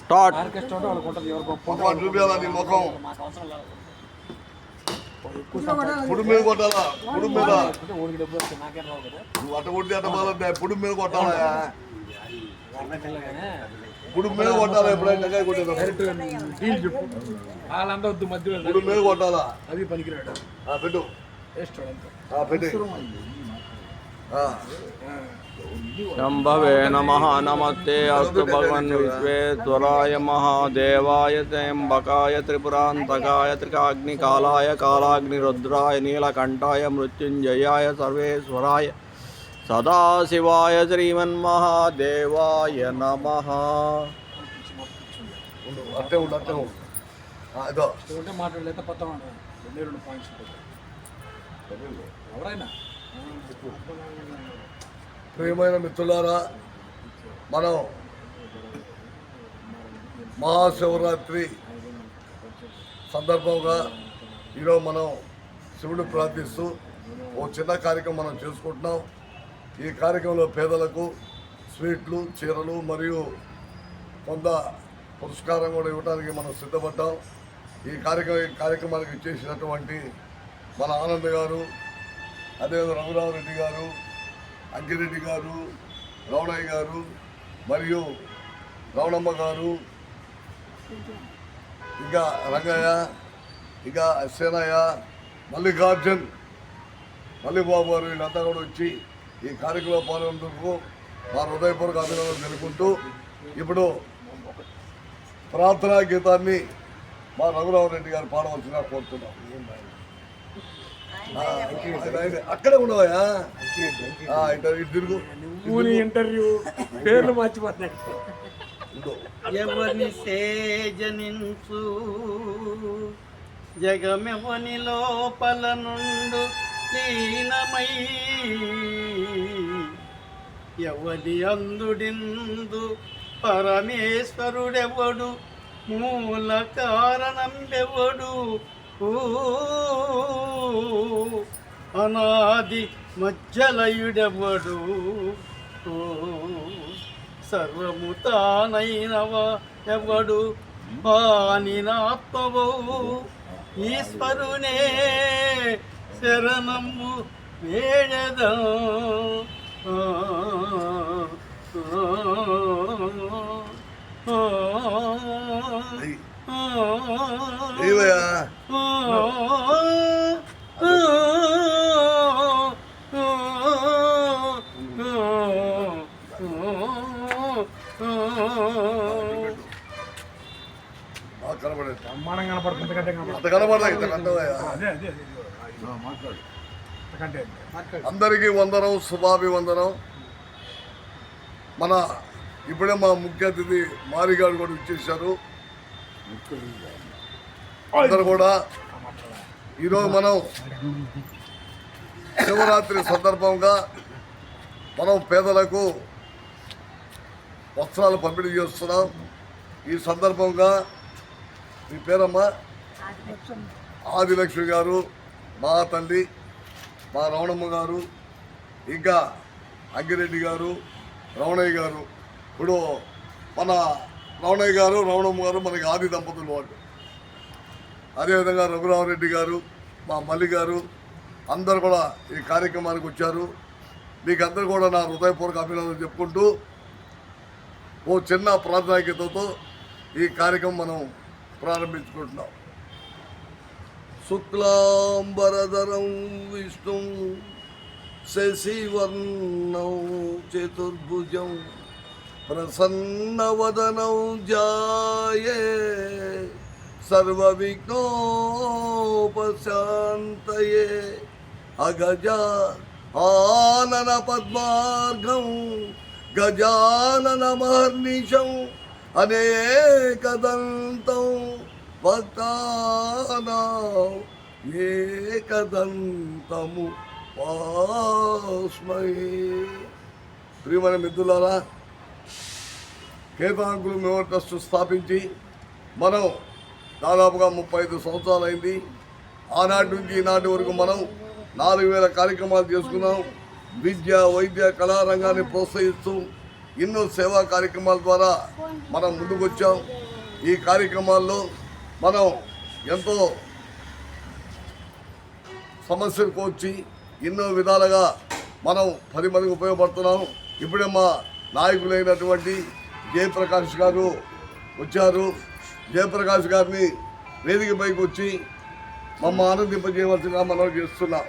Start. చూపించాలి ముఖం పుడు మీద కొట్టాలా, పుడు మీద నువ్వు అట్ట కొట్టి అట్ట బాగా పుడు మీద కొట్టాలా, పుడు మీద కొట్టాలా. ఎప్పుడైనా కొట్టేది పుడు మీద కొట్టాలా. అది పనికిరాడు పెట్టు పెట్టు. శంభవే నమః. నమస్తే అస్తు భగవన్ విశ్వేశ్వరాయ మహాదేవాయ త్ర్యంబకాయ త్రిపురాంతకాయ త్రికాగ్నికాలాయ కాలాగ్నిరుద్రాయ నీలకంఠాయ మృత్యుంజయాయ సర్వేశ్వరాయ సదాశివాయ శ్రీమన్మహాదేవాయ నమః. అట్టే ఉండు అట్టే ఉండు. ఉంటే మాట్లాడలేక పత్తం రెండు పాయింట్స్ ఎవరైనా. ప్రియమైన మిత్రులారా, మనం మహాశివరాత్రి సందర్భంగా ఈరోజు మనం శివుడు ప్రార్థిస్తూ ఓ చిన్న కార్యక్రమం మనం చేసుకుంటున్నాం. ఈ కార్యక్రమంలో పేదలకు స్వీట్లు, చీరలు మరియు కొంత పురస్కారం కూడా ఇవ్వడానికి మనం సిద్ధపడ్డాం. ఈ కార్యక్రమానికి చేసినటువంటి మన ఆనంద్ గారు, అదేవిధంగా రఘురామరెడ్డి గారు, అంకిరెడ్డి గారు, రౌణయ్య గారు మరియు రౌణమ్మ గారు, ఇంకా రంగయ్య, ఇంకా సేనయ్య, మల్లికార్జున్, మల్లిబాబు గారు వీళ్ళంతా కూడా వచ్చి ఈ కార్యక్రమంలో పాల్గొన్నందుకు మా హృదయపూర్వక అభినందనలు తెలుపుకుంటూ ఇప్పుడు ప్రార్థనా గీతాన్ని మా రఘురామరెడ్డి గారు పాడవలసిందిగా కోరుతున్నాం. అక్కడే ఉండవా తిరుగు ఇంటర్వ్యూ పేర్లు మర్చిపోతున్నాయి. ఎవని సేజనించు జగమెవని లోపల నుండు లీనమై ఎవని అందుడిందు పరమేశ్వరుడెవడు మూల కారణంబెవడు అనాది మధ్యలయుడెవడు సర్వము తానైనవా ఎవడు పానినాత్మవో ఈశ్వరునే శరణము వేడదా బ్రహ్మాండం కనపడుతుంది. అందరికీ వందనం, శుభాభివందనం. మన ఇప్పుడే మా ముఖ్య అతిథి మారిగాడు కూడా ఇచ్చేసారు. అందరూ కూడా ఈరోజు మనం శివరాత్రి సందర్భంగా మనం పేదలకు వస్త్రాలు పంపిణీ చేస్తున్నాం. ఈ సందర్భంగా మీ పేరమ్మా ఆదిలక్ష్మి గారు, మా తల్లి, మా రమణమ్మ గారు, ఇంకా అంకిరెడ్డి గారు, రమణయ్య గారు. ఇప్పుడు మన రమణయ్య గారు, రమణమ్మ గారు మనకి ఆది దంపతులు వాళ్ళు. అదేవిధంగా రఘురామరెడ్డి గారు, మా మల్లి గారు అందరు కూడా ఈ కార్యక్రమానికి వచ్చారు. మీకు అందరు కూడా నా హృదయపూర్వక అభినందనలు చెప్పుకుంటూ ఓ చిన్న ప్రాధాన్యతతో ఈ కార్యక్రమం మనం ప్రారంభించుకుంటున్నాం. శుక్లాంబరధరం విష్ణు శశివర్ణం చతుర్భుజం ప్రసన్నవదనం ధ్యాయే సర్వవిఘ్నోపశాంతయే అగజా ఆనన పద్మార్గం గజానన మహర్నిశం అనేకదంతం భక్తానాం ఏకదంతము వాస్మయే. ప్రియమైన మిత్రులారా, కేతాంకులు మెమోరియల్ ట్రస్ట్ స్థాపించి మనం దాదాపుగా 35 సంవత్సరాలు అయింది. ఆనాటి నుంచి ఈనాటి వరకు మనం 4000 కార్యక్రమాలు చేసుకున్నాం. విద్య, వైద్య, కళారంగాన్ని ప్రోత్సహిస్తూ ఎన్నో సేవా కార్యక్రమాల ద్వారా మనం ముందుకు వచ్చాం. ఈ కార్యక్రమాల్లో మనం ఎంతో సమస్యలు కోర్చి ఎన్నో విధాలుగా మనం 10 మందికి ఉపయోగపడుతున్నాం. ఇప్పుడే మా నాయకులైనటువంటి జయప్రకాష్ గారు వచ్చారు. జయప్రకాష్ గారిని వేదిక పైకి వచ్చి మమ్మల్ని ఆనందింపజేయవలసిందిగా మనం చేస్తున్నాం.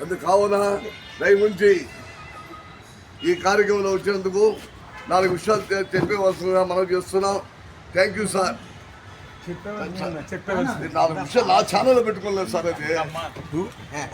అందుకు కావున దయవుంచి ఈ కార్యక్రమంలో వచ్చినందుకు 4 విషయాలు చెప్పవలసిందిగా మనం చేస్తున్నాం. Thank you sir. చెప్పే 4 విషయాలు నా ఛానల్లో పెట్టుకోలేదు సార్ అది.